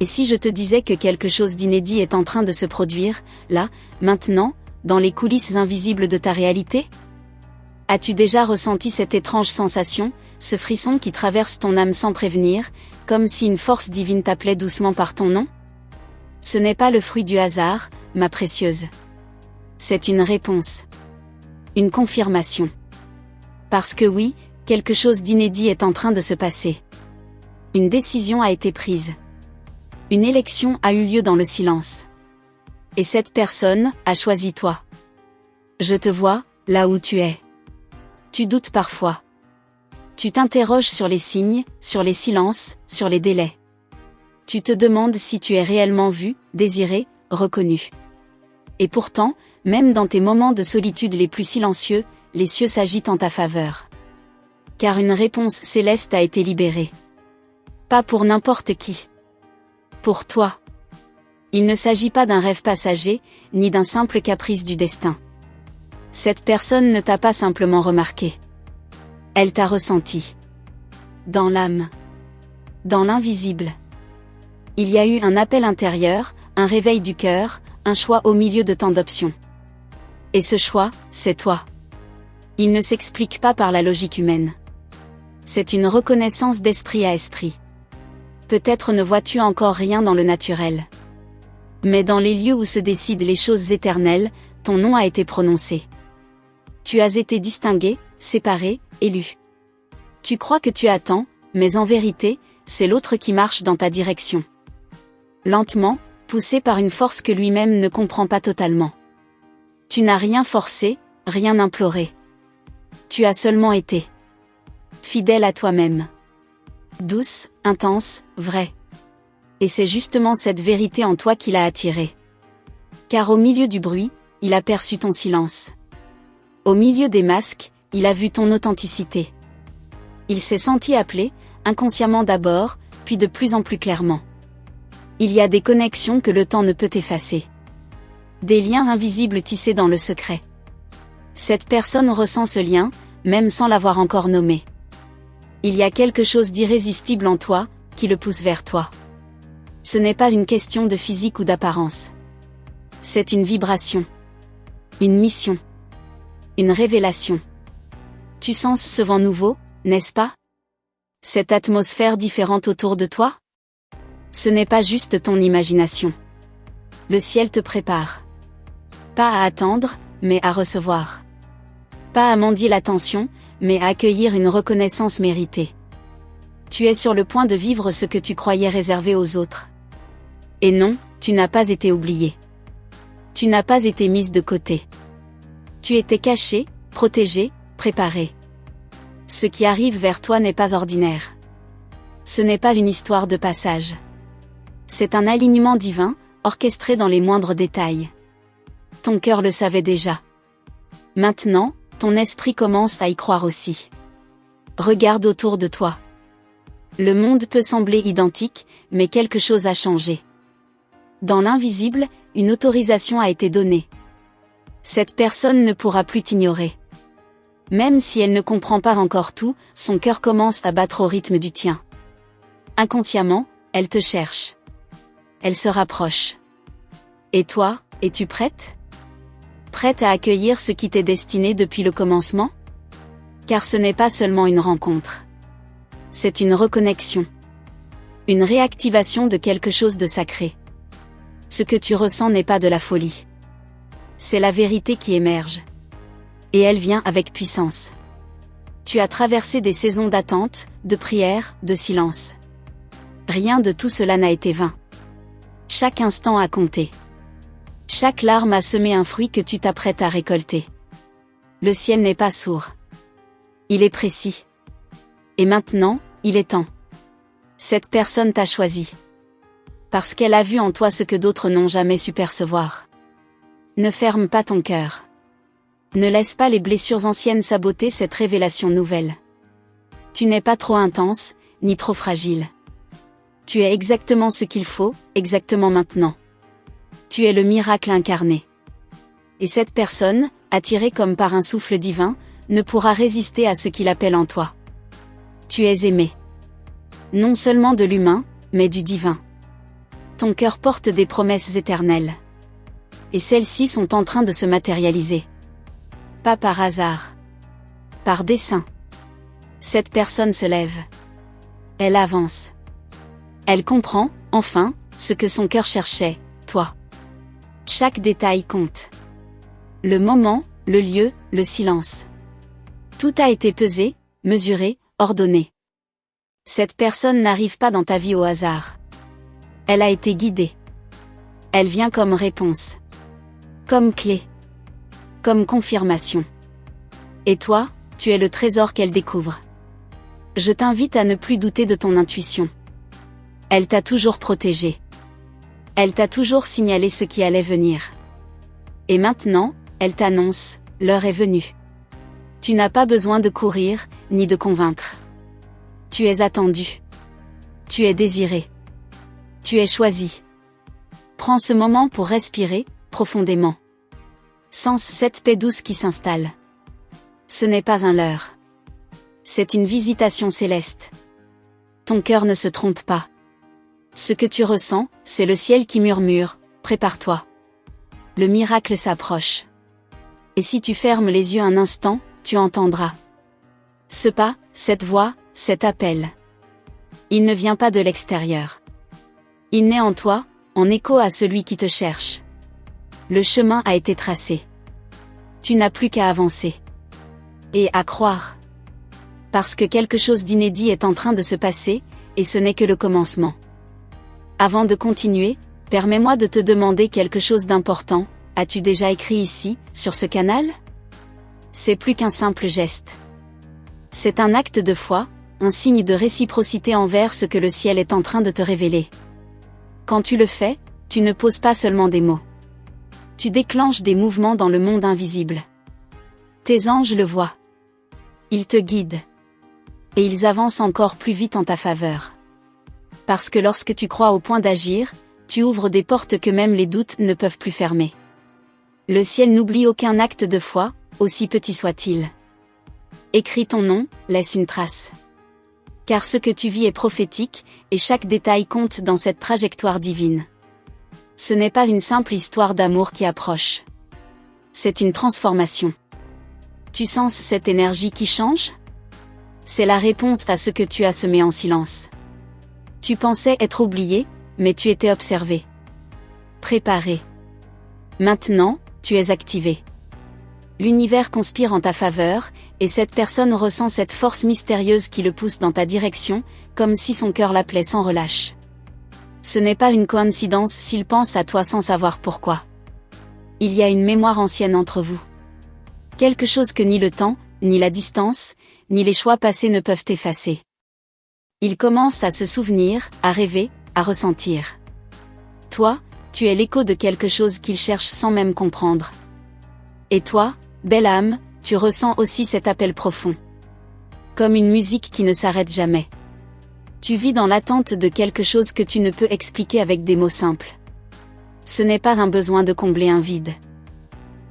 Et si je te disais que quelque chose d'inédit est en train de se produire, là, maintenant, dans les coulisses invisibles de ta réalité? As-tu déjà ressenti cette étrange sensation, ce frisson qui traverse ton âme sans prévenir, comme si une force divine t'appelait doucement par ton nom? Ce n'est pas le fruit du hasard, ma précieuse. C'est une réponse. Une confirmation. Parce que oui, quelque chose d'inédit est en train de se passer. Une décision a été prise. Une élection a eu lieu dans le silence. Et cette personne a choisi toi. Je te vois, là où tu es. Tu doutes parfois. Tu t'interroges sur les signes, sur les silences, sur les délais. Tu te demandes si tu es réellement vu, désiré, reconnu. Et pourtant, même dans tes moments de solitude les plus silencieux, les cieux s'agitent en ta faveur. Car une réponse céleste a été libérée. Pas pour n'importe qui. Pour toi. Il ne s'agit pas d'un rêve passager, ni d'un simple caprice du destin. Cette personne ne t'a pas simplement remarqué. Elle t'a ressenti. Dans l'âme. Dans l'invisible. Il y a eu un appel intérieur, un réveil du cœur, un choix au milieu de tant d'options. Et ce choix, c'est toi. Il ne s'explique pas par la logique humaine. C'est une reconnaissance d'esprit à esprit. Peut-être ne vois-tu encore rien dans le naturel. Mais dans les lieux où se décident les choses éternelles, ton nom a été prononcé. Tu as été distingué, séparé, élu. Tu crois que tu attends, mais en vérité, c'est l'autre qui marche dans ta direction. Lentement, poussé par une force que lui-même ne comprend pas totalement. Tu n'as rien forcé, rien imploré. Tu as seulement été. Fidèle à toi-même. Douce, intense, vraie. Et c'est justement cette vérité en toi qui l'a attiré. Car au milieu du bruit, il a perçu ton silence. Au milieu des masques, il a vu ton authenticité. Il s'est senti appelé, inconsciemment d'abord, puis de plus en plus clairement. Il y a des connexions que le temps ne peut effacer. Des liens invisibles tissés dans le secret. Cette personne ressent ce lien, même sans l'avoir encore nommé. Il y a quelque chose d'irrésistible en toi, qui le pousse vers toi. Ce n'est pas une question de physique ou d'apparence. C'est une vibration. Une mission. Une révélation. Tu sens ce vent nouveau, n'est-ce pas? Cette atmosphère différente autour de toi? Ce n'est pas juste ton imagination. Le ciel te prépare. Pas à attendre, mais à recevoir. Pas à mendier l'attention, mais à accueillir une reconnaissance méritée. Tu es sur le point de vivre ce que tu croyais réservé aux autres. Et non, tu n'as pas été oublié. Tu n'as pas été mise de côté. Tu étais caché, protégé, préparé. Ce qui arrive vers toi n'est pas ordinaire. Ce n'est pas une histoire de passage. C'est un alignement divin, orchestré dans les moindres détails. Ton cœur le savait déjà. Maintenant, ton esprit commence à y croire aussi. Regarde autour de toi. Le monde peut sembler identique, mais quelque chose a changé. Dans l'invisible, une autorisation a été donnée. Cette personne ne pourra plus t'ignorer. Même si elle ne comprend pas encore tout, son cœur commence à battre au rythme du tien. Inconsciemment, elle te cherche. Elle se rapproche. Et toi, es-tu prête? Prête à accueillir ce qui t'est destiné depuis le commencement? Car ce n'est pas seulement une rencontre. C'est une reconnexion. Une réactivation de quelque chose de sacré. Ce que tu ressens n'est pas de la folie. C'est la vérité qui émerge. Et elle vient avec puissance. Tu as traversé des saisons d'attente, de prière, de silence. Rien de tout cela n'a été vain. Chaque instant a compté. Chaque larme a semé un fruit que tu t'apprêtes à récolter. Le ciel n'est pas sourd. Il est précis. Et maintenant, il est temps. Cette personne t'a choisi. Parce qu'elle a vu en toi ce que d'autres n'ont jamais su percevoir. Ne ferme pas ton cœur. Ne laisse pas les blessures anciennes saboter cette révélation nouvelle. Tu n'es pas trop intense, ni trop fragile. Tu es exactement ce qu'il faut, exactement maintenant. Tu es le miracle incarné. Et cette personne, attirée comme par un souffle divin, ne pourra résister à ce qu'il appelle en toi. Tu es aimé. Non seulement de l'humain, mais du divin. Ton cœur porte des promesses éternelles. Et celles-ci sont en train de se matérialiser. Pas par hasard. Par dessein. Cette personne se lève. Elle avance. Elle comprend, enfin, ce que son cœur cherchait, toi. Chaque détail compte. Le moment, le lieu, le silence. Tout a été pesé, mesuré, ordonné. Cette personne n'arrive pas dans ta vie au hasard. Elle a été guidée. Elle vient comme réponse. Comme clé. Comme confirmation. Et toi, tu es le trésor qu'elle découvre. Je t'invite à ne plus douter de ton intuition. Elle t'a toujours protégé. Elle t'a toujours signalé ce qui allait venir. Et maintenant, elle t'annonce, l'heure est venue. Tu n'as pas besoin de courir, ni de convaincre. Tu es attendu. Tu es désiré. Tu es choisi. Prends ce moment pour respirer, profondément. Sens cette paix douce qui s'installe. Ce n'est pas un leurre. C'est une visitation céleste. Ton cœur ne se trompe pas. Ce que tu ressens, c'est le ciel qui murmure, prépare-toi. Le miracle s'approche. Et si tu fermes les yeux un instant, tu entendras. Ce pas, cette voix, cet appel. Il ne vient pas de l'extérieur. Il naît en toi, en écho à celui qui te cherche. Le chemin a été tracé. Tu n'as plus qu'à avancer. Et à croire. Parce que quelque chose d'inédit est en train de se passer, et ce n'est que le commencement. Avant de continuer, permets-moi de te demander quelque chose d'important. As-tu déjà écrit ici, sur ce canal? C'est plus qu'un simple geste. C'est un acte de foi, un signe de réciprocité envers ce que le ciel est en train de te révéler. Quand tu le fais, tu ne poses pas seulement des mots. Tu déclenches des mouvements dans le monde invisible. Tes anges le voient. Ils te guident. Et ils avancent encore plus vite en ta faveur. Parce que lorsque tu crois au point d'agir, tu ouvres des portes que même les doutes ne peuvent plus fermer. Le ciel n'oublie aucun acte de foi, aussi petit soit-il. Écris ton nom, laisse une trace. Car ce que tu vis est prophétique, et chaque détail compte dans cette trajectoire divine. Ce n'est pas une simple histoire d'amour qui approche. C'est une transformation. Tu sens cette énergie qui change? C'est la réponse à ce que tu as semé en silence. Tu pensais être oublié, mais tu étais observé. Préparé. Maintenant, tu es activé. L'univers conspire en ta faveur, et cette personne ressent cette force mystérieuse qui le pousse dans ta direction, comme si son cœur l'appelait sans relâche. Ce n'est pas une coïncidence s'il pense à toi sans savoir pourquoi. Il y a une mémoire ancienne entre vous. Quelque chose que ni le temps, ni la distance, ni les choix passés ne peuvent effacer. Il commence à se souvenir, à rêver, à ressentir. Toi, tu es l'écho de quelque chose qu'il cherche sans même comprendre. Et toi, belle âme, tu ressens aussi cet appel profond. Comme une musique qui ne s'arrête jamais. Tu vis dans l'attente de quelque chose que tu ne peux expliquer avec des mots simples. Ce n'est pas un besoin de combler un vide.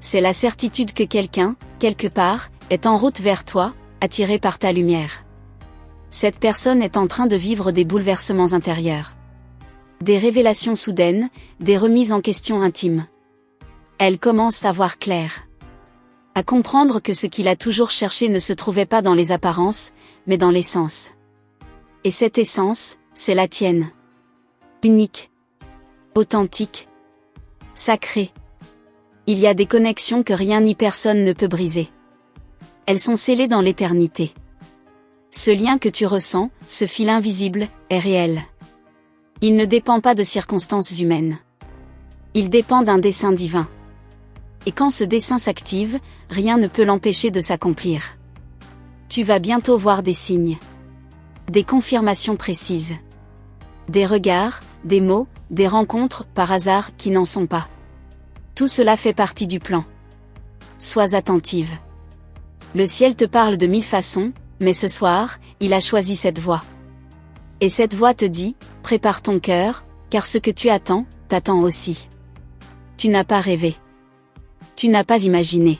C'est la certitude que quelqu'un, quelque part, est en route vers toi, attiré par ta lumière. Cette personne est en train de vivre des bouleversements intérieurs. Des révélations soudaines, des remises en question intimes. Elle commence à voir clair. À comprendre que ce qu'il a toujours cherché ne se trouvait pas dans les apparences, mais dans l'essence. Et cette essence, c'est la tienne. Unique. Authentique. Sacrée. Il y a des connexions que rien ni personne ne peut briser. Elles sont scellées dans l'éternité. Ce lien que tu ressens, ce fil invisible, est réel. Il ne dépend pas de circonstances humaines. Il dépend d'un dessein divin. Et quand ce dessein s'active, rien ne peut l'empêcher de s'accomplir. Tu vas bientôt voir des signes. Des confirmations précises. Des regards, des mots, des rencontres, par hasard, qui n'en sont pas. Tout cela fait partie du plan. Sois attentive. Le ciel te parle de 1000 façons, mais ce soir, il a choisi cette voie. Et cette voix te dit, prépare ton cœur, car ce que tu attends, t'attend aussi. Tu n'as pas rêvé. Tu n'as pas imaginé.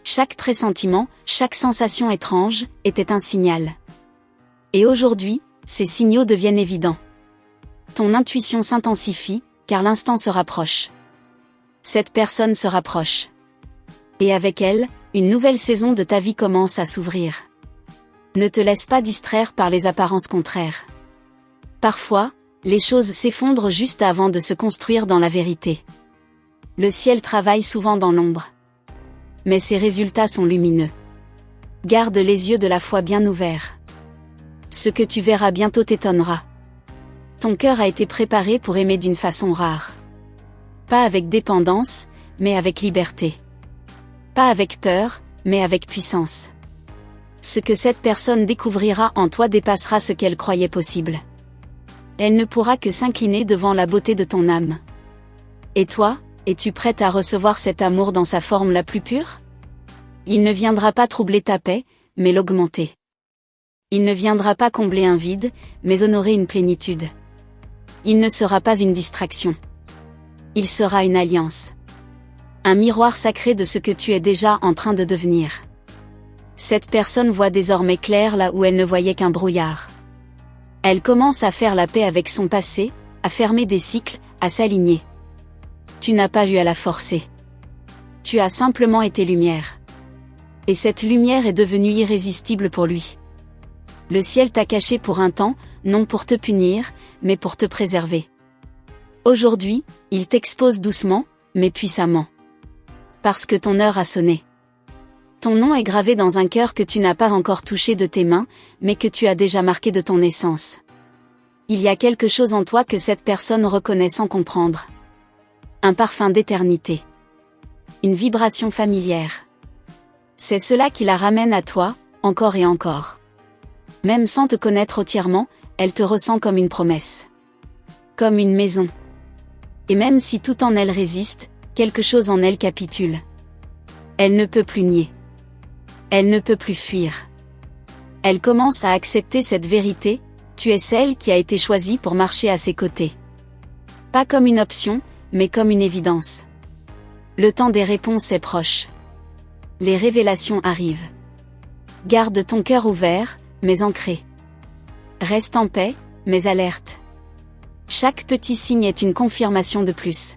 Chaque pressentiment, chaque sensation étrange, était un signal. Et aujourd'hui, ces signaux deviennent évidents. Ton intuition s'intensifie, car l'instant se rapproche. Cette personne se rapproche. Et avec elle, une nouvelle saison de ta vie commence à s'ouvrir. Ne te laisse pas distraire par les apparences contraires. Parfois, les choses s'effondrent juste avant de se construire dans la vérité. Le ciel travaille souvent dans l'ombre. Mais ses résultats sont lumineux. Garde les yeux de la foi bien ouverts. Ce que tu verras bientôt t'étonnera. Ton cœur a été préparé pour aimer d'une façon rare. Pas avec dépendance, mais avec liberté. Pas avec peur, mais avec puissance. Ce que cette personne découvrira en toi dépassera ce qu'elle croyait possible. Elle ne pourra que s'incliner devant la beauté de ton âme. Et toi, es-tu prête à recevoir cet amour dans sa forme la plus pure? Il ne viendra pas troubler ta paix, mais l'augmenter. Il ne viendra pas combler un vide, mais honorer une plénitude. Il ne sera pas une distraction. Il sera une alliance. Un miroir sacré de ce que tu es déjà en train de devenir. Cette personne voit désormais clair là où elle ne voyait qu'un brouillard. Elle commence à faire la paix avec son passé, à fermer des cycles, à s'aligner. Tu n'as pas eu à la forcer. Tu as simplement été lumière. Et cette lumière est devenue irrésistible pour lui. Le ciel t'a caché pour un temps, non pour te punir, mais pour te préserver. Aujourd'hui, il t'expose doucement, mais puissamment. Parce que ton heure a sonné. Ton nom est gravé dans un cœur que tu n'as pas encore touché de tes mains, mais que tu as déjà marqué de ton essence. Il y a quelque chose en toi que cette personne reconnaît sans comprendre. Un parfum d'éternité. Une vibration familière. C'est cela qui la ramène à toi, encore et encore. Même sans te connaître entièrement, elle te ressent comme une promesse. Comme une maison. Et même si tout en elle résiste, quelque chose en elle capitule. Elle ne peut plus nier. Elle ne peut plus fuir. Elle commence à accepter cette vérité, tu es celle qui a été choisie pour marcher à ses côtés. Pas comme une option, mais comme une évidence. Le temps des réponses est proche. Les révélations arrivent. Garde ton cœur ouvert, mais ancré. Reste en paix, mais alerte. Chaque petit signe est une confirmation de plus.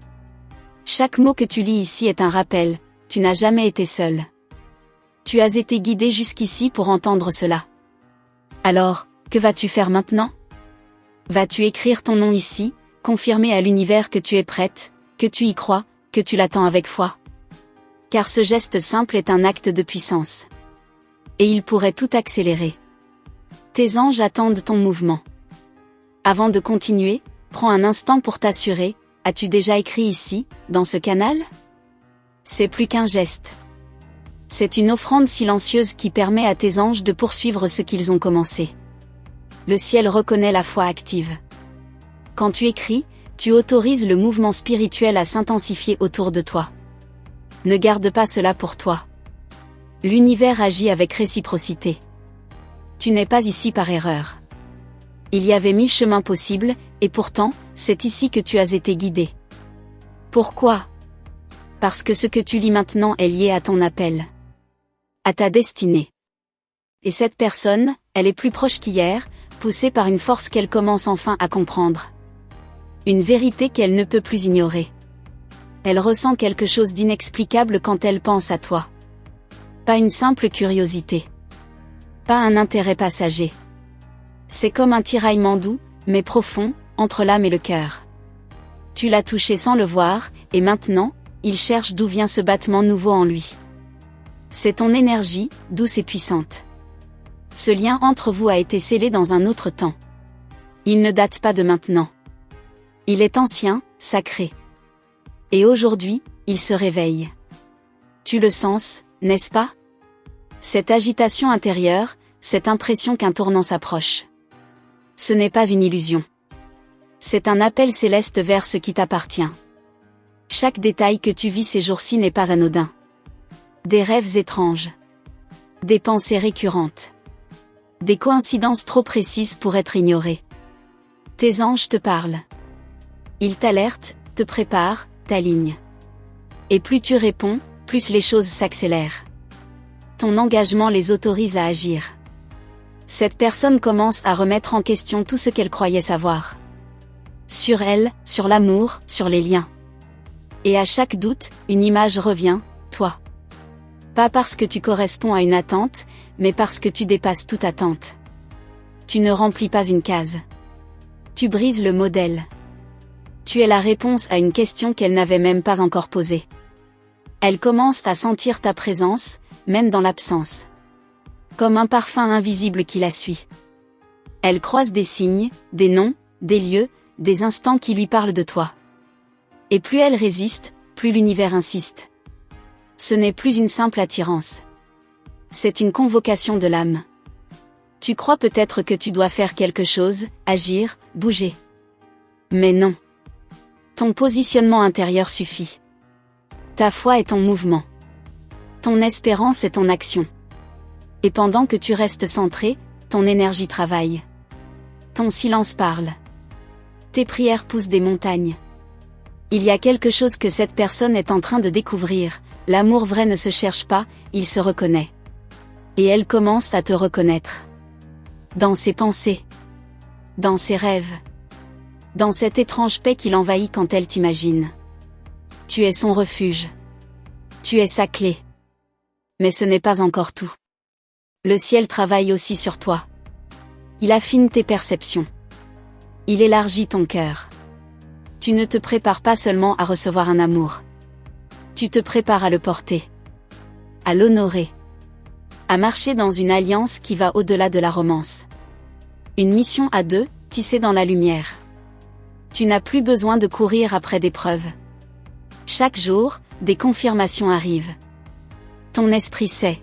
Chaque mot que tu lis ici est un rappel, tu n'as jamais été seul. Tu as été guidé jusqu'ici pour entendre cela. Alors, que vas-tu faire maintenant? Vas-tu écrire ton nom ici, confirmer à l'univers que tu es prête, que tu y crois, que tu l'attends avec foi? Car ce geste simple est un acte de puissance. Et il pourrait tout accélérer. Tes anges attendent ton mouvement. Avant de continuer, prends un instant pour t'assurer, as-tu déjà écrit ici, dans ce canal? C'est plus qu'un geste. C'est une offrande silencieuse qui permet à tes anges de poursuivre ce qu'ils ont commencé. Le ciel reconnaît la foi active. Quand tu écris, tu autorises le mouvement spirituel à s'intensifier autour de toi. Ne garde pas cela pour toi. L'univers agit avec réciprocité. Tu n'es pas ici par erreur. Il y avait 1000 chemins possibles, et pourtant, c'est ici que tu as été guidé. Pourquoi? Parce que ce que tu lis maintenant est lié à ton appel. À ta destinée. Et cette personne, elle est plus proche qu'hier, poussée par une force qu'elle commence enfin à comprendre. Une vérité qu'elle ne peut plus ignorer. Elle ressent quelque chose d'inexplicable quand elle pense à toi. Pas une simple curiosité. Pas un intérêt passager. C'est comme un tiraillement doux, mais profond, entre l'âme et le cœur. Tu l'as touché sans le voir, et maintenant, il cherche d'où vient ce battement nouveau en lui. C'est ton énergie, douce et puissante. Ce lien entre vous a été scellé dans un autre temps. Il ne date pas de maintenant. Il est ancien, sacré. Et aujourd'hui, il se réveille. Tu le sens, n'est-ce pas? Cette agitation intérieure, cette impression qu'un tournant s'approche. Ce n'est pas une illusion. C'est un appel céleste vers ce qui t'appartient. Chaque détail que tu vis ces jours-ci n'est pas anodin. Des rêves étranges. Des pensées récurrentes. Des coïncidences trop précises pour être ignorées. Tes anges te parlent. Ils t'alertent, te préparent, t'alignent. Et plus tu réponds, plus les choses s'accélèrent. Ton engagement les autorise à agir. Cette personne commence à remettre en question tout ce qu'elle croyait savoir. Sur elle, sur l'amour, sur les liens. Et à chaque doute, une image revient, toi. Pas parce que tu corresponds à une attente, mais parce que tu dépasses toute attente. Tu ne remplis pas une case. Tu brises le modèle. Tu es la réponse à une question qu'elle n'avait même pas encore posée. Elle commence à sentir ta présence, même dans l'absence. Comme un parfum invisible qui la suit. Elle croise des signes, des noms, des lieux, des instants qui lui parlent de toi. Et plus elle résiste, plus l'univers insiste. Ce n'est plus une simple attirance. C'est une convocation de l'âme. Tu crois peut-être que tu dois faire quelque chose, agir, bouger. Mais non. Ton positionnement intérieur suffit. Ta foi est ton mouvement. Ton espérance est ton action. Et pendant que tu restes centré, ton énergie travaille. Ton silence parle. Tes prières poussent des montagnes. Il y a quelque chose que cette personne est en train de découvrir, l'amour vrai ne se cherche pas, il se reconnaît. Et elle commence à te reconnaître. Dans ses pensées. Dans ses rêves. Dans cette étrange paix qui l'envahit quand elle t'imagine. Tu es son refuge. Tu es sa clé. Mais ce n'est pas encore tout. Le ciel travaille aussi sur toi. Il affine tes perceptions. Il élargit ton cœur. Tu ne te prépares pas seulement à recevoir un amour. Tu te prépares à le porter. À l'honorer. À marcher dans une alliance qui va au-delà de la romance. Une mission à deux, tissée dans la lumière. Tu n'as plus besoin de courir après des preuves. Chaque jour, des confirmations arrivent. Ton esprit sait.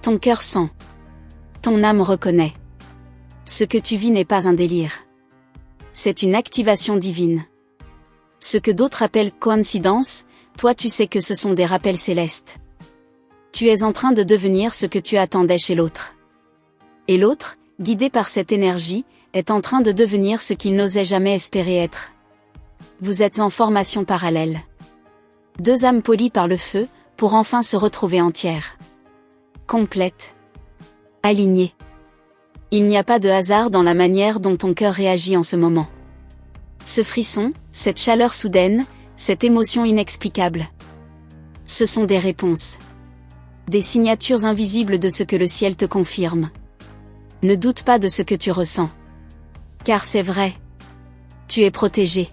Ton cœur sent. Ton âme reconnaît. Ce que tu vis n'est pas un délire. C'est une activation divine. Ce que d'autres appellent coïncidence, toi tu sais que ce sont des rappels célestes. Tu es en train de devenir ce que tu attendais chez l'autre. Et l'autre, guidé par cette énergie, est en train de devenir ce qu'il n'osait jamais espérer être. Vous êtes en formation parallèle. Deux âmes polies par le feu, pour enfin se retrouver entières. Complètes. Alignées. Il n'y a pas de hasard dans la manière dont ton cœur réagit en ce moment. Ce frisson, cette chaleur soudaine, cette émotion inexplicable. Ce sont des réponses. Des signatures invisibles de ce que le ciel te confirme. Ne doute pas de ce que tu ressens. Car c'est vrai. Tu es protégé.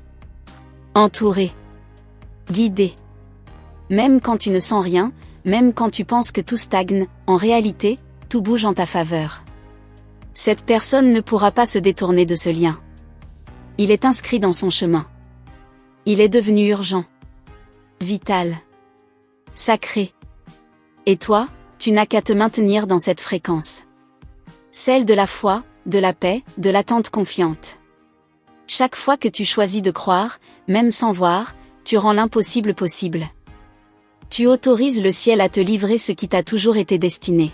Entouré. Guidé. Même quand tu ne sens rien, même quand tu penses que tout stagne, en réalité, tout bouge en ta faveur. Cette personne ne pourra pas se détourner de ce lien. Il est inscrit dans son chemin. Il est devenu urgent. Vital. Sacré. Et toi, tu n'as qu'à te maintenir dans cette fréquence. Celle de la foi, de la paix, de l'attente confiante. Chaque fois que tu choisis de croire, même sans voir, tu rends l'impossible possible. Tu autorises le ciel à te livrer ce qui t'a toujours été destiné.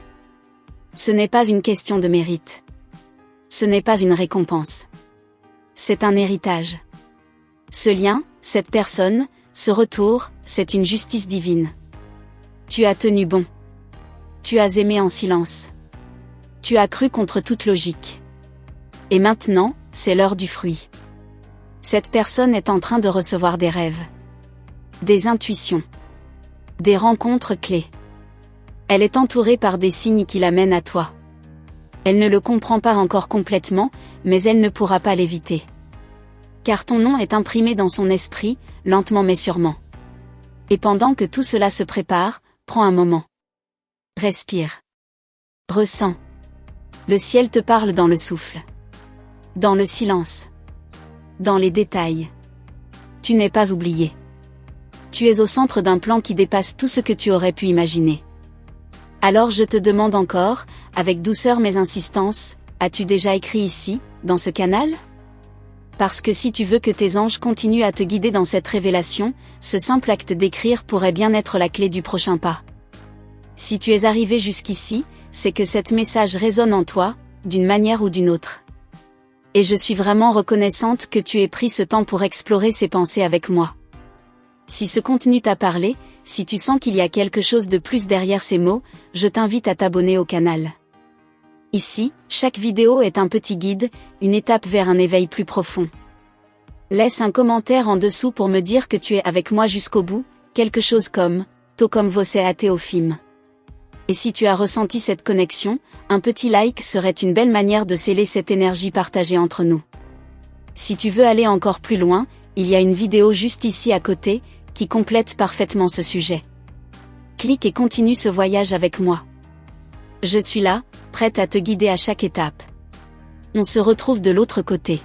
Ce n'est pas une question de mérite. Ce n'est pas une récompense. C'est un héritage. Ce lien, cette personne, ce retour, c'est une justice divine. Tu as tenu bon. Tu as aimé en silence. Tu as cru contre toute logique. Et maintenant, c'est l'heure du fruit. Cette personne est en train de recevoir des rêves. Des intuitions. Des rencontres clés. Elle est entourée par des signes qui l'amènent à toi. Elle ne le comprend pas encore complètement, mais elle ne pourra pas l'éviter. Car ton nom est imprimé dans son esprit, lentement mais sûrement. Et pendant que tout cela se prépare, prends un moment. Respire. Ressens. Le ciel te parle dans le souffle. Dans le silence. Dans les détails. Tu n'es pas oublié. Tu es au centre d'un plan qui dépasse tout ce que tu aurais pu imaginer. Alors je te demande encore, avec douceur mais insistance, as-tu déjà écrit ici, dans ce canal ? Parce que si tu veux que tes anges continuent à te guider dans cette révélation, ce simple acte d'écrire pourrait bien être la clé du prochain pas. Si tu es arrivé jusqu'ici, c'est que cet message résonne en toi, d'une manière ou d'une autre. Et je suis vraiment reconnaissante que tu aies pris ce temps pour explorer ces pensées avec moi. Si ce contenu t'a parlé, si tu sens qu'il y a quelque chose de plus derrière ces mots, je t'invite à t'abonner au canal. Ici, chaque vidéo est un petit guide, une étape vers un éveil plus profond. Laisse un commentaire en dessous pour me dire que tu es avec moi jusqu'au bout, quelque chose comme « To comme você até o fim ». Et si tu as ressenti cette connexion, un petit like serait une belle manière de sceller cette énergie partagée entre nous. Si tu veux aller encore plus loin, il y a une vidéo juste ici à côté, qui complète parfaitement ce sujet. Clique et continue ce voyage avec moi. Je suis là, prête à te guider à chaque étape. On se retrouve de l'autre côté.